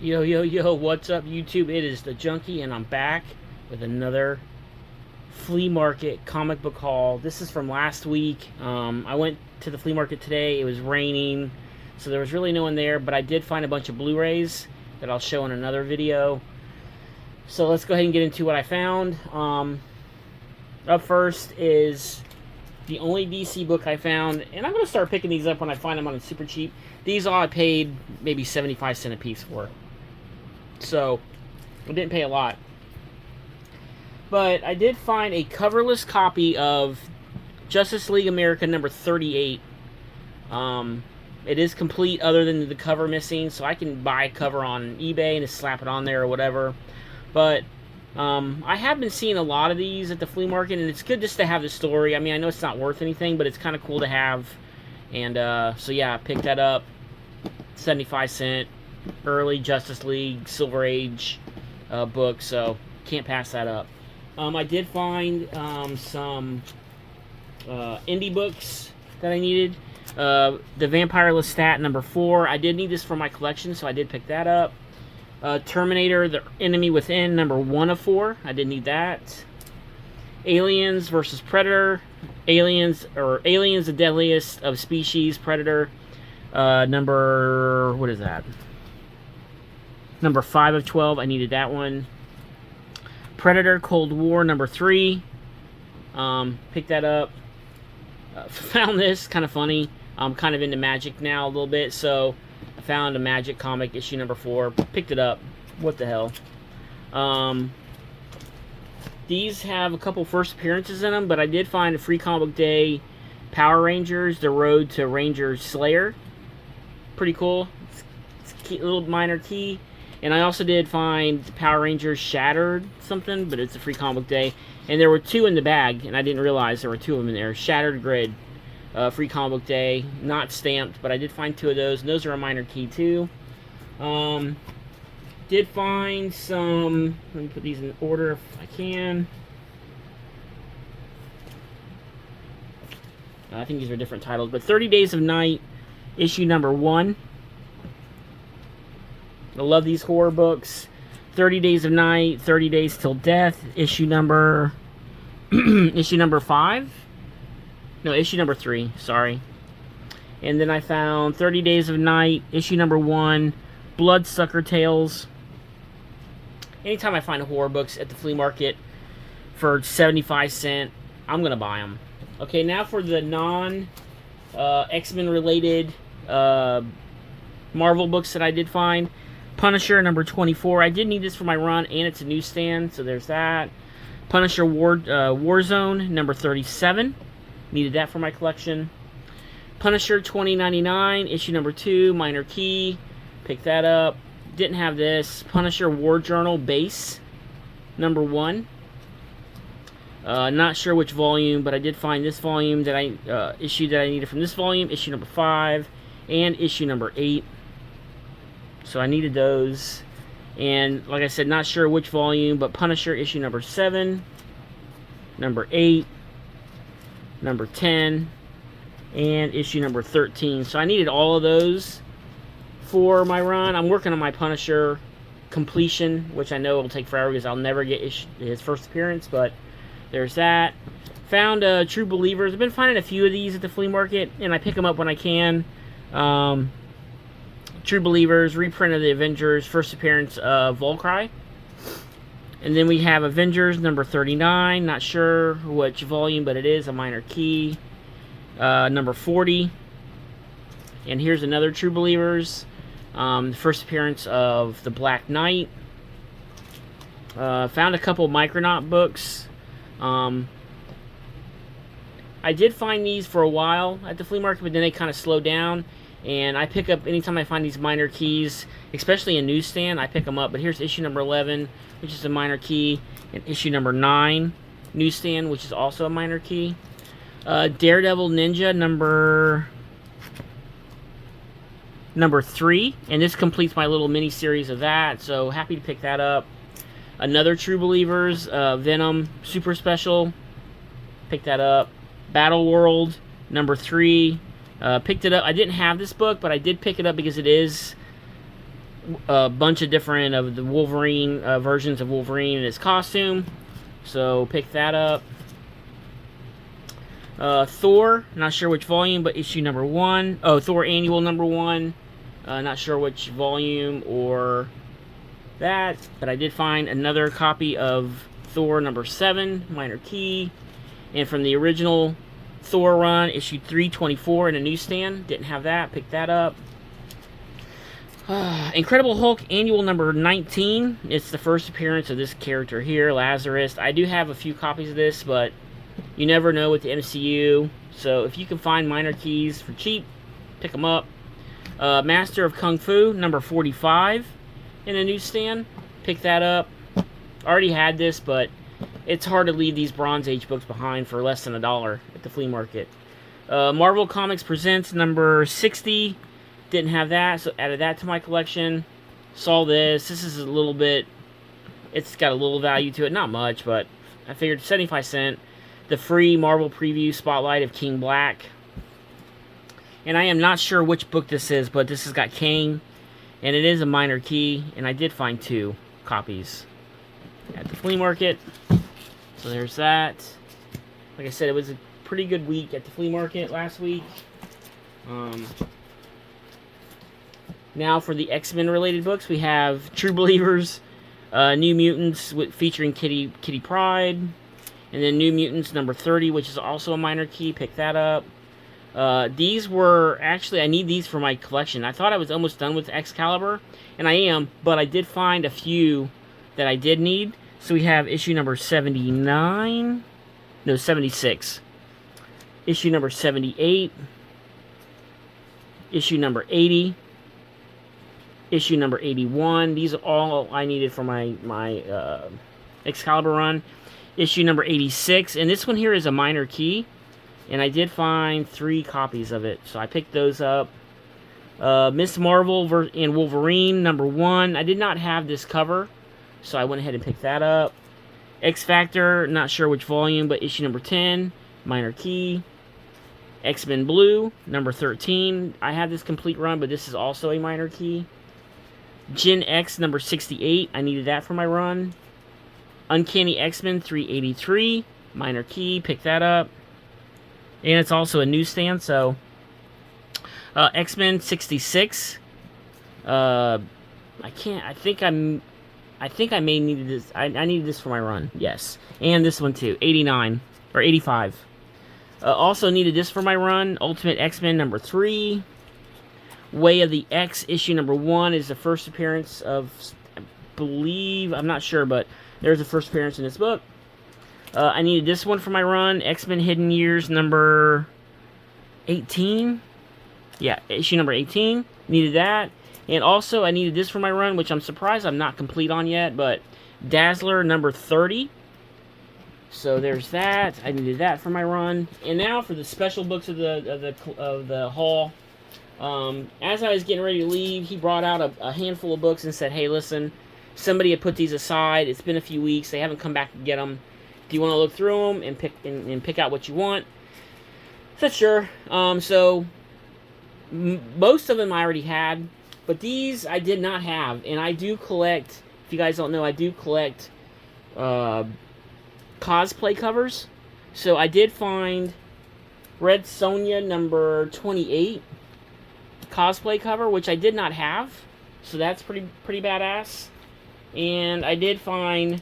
Yo, what's up, YouTube? It is the Junkie, and I'm back with another flea market comic book haul. This is from last week. I went to the flea market today. It was raining, so there was really no one there, but I did find a bunch of Blu-rays that I'll show in another video. So let's go ahead and get into what I found. Up first is the only DC book I found, and I'm going to start picking these up when I find them on super cheap. These all I paid maybe 75 cents a piece for. So, I didn't pay a lot. But I did find a coverless copy of Justice League America number 38. It is complete other than the cover missing, so I can buy a cover on eBay and just slap it on there or whatever. But I have been seeing a lot of these at the flea market, and it's good just to have the story. I mean, I know it's not worth anything, but it's kind of cool to have. And so yeah, I picked that up. 75 cent. Early Justice League Silver Age book, so can't pass that up. I did find some indie books that I needed. The Vampire Lestat number 4. I did need this for my collection, so I did pick that up. Terminator: The Enemy Within number 1 of 4. I did need that. Aliens versus Predator. Aliens the Deadliest of Species. Predator. Number, what is that? Number 5 of 12. I needed that one. Predator Cold War number 3. Picked that up. Found this kind of funny. I'm kind of into Magic now a little bit, so I found a Magic comic, issue number 4. Picked it up. What the hell? These have a couple first appearances in them, but I did find a Free Comic Book Day Power Rangers: The Road to Ranger Slayer. Pretty cool. It's a little minor key. And I also did find Power Rangers Shattered something, but it's a Free Comic Book Day. And there were 2 in the bag, and I didn't realize there were 2 of them in there. Shattered Grid, Free Comic Book Day, not stamped, but I did find 2 of those, and those are a minor key too. Did find some, let me put these in order if I can. I think these are different titles, but 30 Days of Night, issue number 1. I love these horror books. 30 Days of Night, 30 Days Till Death, issue number issue number 5. No, issue number 3, sorry. And then I found 30 Days of Night, issue number 1, Bloodsucker Tales. Anytime I find horror books at the flea market for 75 cents, I'm going to buy them. Okay, now for the non X-Men related Marvel books that I did find. Punisher number 24. I did need this for my run, and it's a newsstand, so there's that. Punisher Warzone number 37. Needed that for my collection. Punisher 2099, issue number 2, minor key. Picked that up. Didn't have this. Punisher War Journal base number 1. Not sure which volume, but I did find this volume that issue that I needed from this volume, issue number 5, and issue number 8. So I needed those. And like I said, not sure which volume, but Punisher issue number 7, number 8, number 10, and issue number 13. So I needed all of those for my run. I'm working on my Punisher completion, which I know will take forever because I'll never get his first appearance, but there's that. Found True Believers. I've been finding a few of these at the flea market, and I pick them up when I can. True Believers, reprint of the Avengers, first appearance of Volcry. And then we have Avengers number 39, not sure which volume, but it is a minor key. Number 40. And here's another True Believers, the first appearance of the Black Knight. Found a couple Micronaut books. I did find these for a while at the flea market, but then they kind of slowed down. And I pick up, anytime I find these minor keys, especially in newsstand, I pick them up. But here's issue number 11, which is a minor key. And issue number 9, newsstand, which is also a minor key. Daredevil Ninja number 3. And this completes my little mini series of that. So happy to pick that up. Another True Believers, Venom Super Special. Pick that up. Battle World number 3. Picked it up. I didn't have this book, but I did pick it up because it is a bunch of different of the Wolverine versions of Wolverine in his costume. So pick that up. Thor, not sure which volume, but issue number 1. Oh, Thor Annual number 1. Not sure which volume or that, but I did find another copy of Thor number 7, Minor Key. And from the original Thor run, issue 324 in a newsstand. Didn't have that, picked that up. Incredible Hulk Annual number 19. It's the first appearance of this character here, Lazarus. I do have a few copies of this, but you never know with the MCU. So if you can find Minor Keys for cheap, pick them up. Master of Kung Fu number 45 in a newsstand. Pick that up. Already had this, but it's hard to leave these Bronze Age books behind for less than $1 at the flea market. Marvel Comics Presents number 60. Didn't have that, so added that to my collection. Saw this. This is a little bit... It's got a little value to it. Not much, but I figured 75 cents. The free Marvel Preview Spotlight of King Black. And I am not sure which book this is, but this has got Kang. And it is a Minor Key. And I did find 2 copies at the flea market. So there's that. Like I said, it was a pretty good week at the flea market last week. Now for the X-Men related books, we have True Believers, New Mutants featuring Kitty Pryde, and then New Mutants number 30, which is also a Minor Key. Pick that up. These were actually, I need these for my collection. I thought I was almost done with Excalibur, and I am, but I did find a few that I did need. So we have issue number 79, no, 76, issue number 78, issue number 80, issue number 81. These are all I needed for my Excalibur run. Issue number 86, and this one here is a Minor Key, and I did find 3 copies of it, so I picked those up. Miss Marvel and Wolverine number 1. I did not have this cover, so I went ahead and picked that up. X Factor, not sure which volume, but issue number 10, Minor Key. X-Men Blue, number 13. I have this complete run, but this is also a Minor Key. Gen X, number 68. I needed that for my run. Uncanny X-Men 383, Minor Key. Pick that up. And it's also a newsstand, so... X-Men 66. I think I may need this. I needed this for my run. Yes. And this one too. 89. Or 85. Also needed this for my run. Ultimate X-Men number 3. Way of the X issue number 1 is the first appearance of... I believe... I'm not sure, but there's the first appearance in this book. I needed this one for my run. X-Men Hidden Years number 18. Yeah, issue number 18. Needed that. And also, I needed this for my run, which I'm surprised I'm not complete on yet, but Dazzler number 30. So there's that. I needed that for my run. And now for the special books of the haul. As I was getting ready to leave, he brought out a handful of books and said, "Hey, listen, somebody had put these aside. It's been a few weeks. They haven't come back to get them. Do you want to look through them and pick out what you want?" I said, "Sure." So most of them I already had. But these I did not have, and I do collect, if you guys don't know, I do collect cosplay covers. So I did find Red Sonja number 28 cosplay cover, which I did not have. So that's pretty badass. And I did find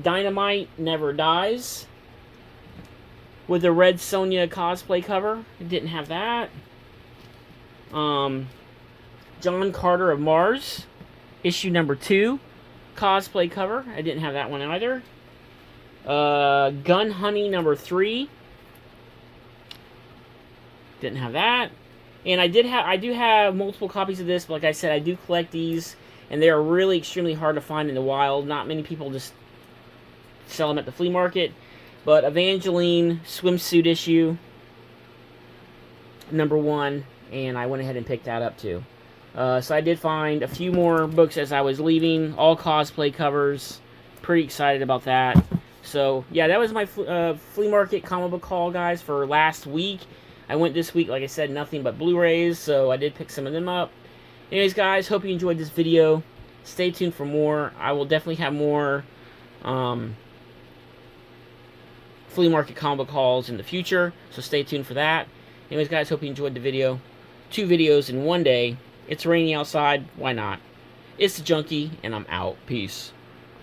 Dynamite Never Dies with a Red Sonja cosplay cover. I didn't have that. John Carter of Mars, issue number 2, cosplay cover. I didn't have that one either. Gun Honey number 3. Didn't have that. And I do have multiple copies of this, but like I said, I do collect these, and they are really extremely hard to find in the wild. Not many people just sell them at the flea market. But Evangeline swimsuit issue number 1, and I went ahead and picked that up too. So I did find a few more books as I was leaving, all cosplay covers. Pretty excited about that. So yeah, that was my flea market comic book haul, guys, for last week. I went this week, like I said, nothing but Blu-rays, so I did pick some of them up. Anyways, guys, hope you enjoyed this video. Stay tuned for more. I will definitely have more flea market comic book hauls in the future, so stay tuned for that. Anyways, guys, hope you enjoyed the video. 2 videos in one day. It's raining outside. Why not? It's the Junkie, and I'm out. Peace.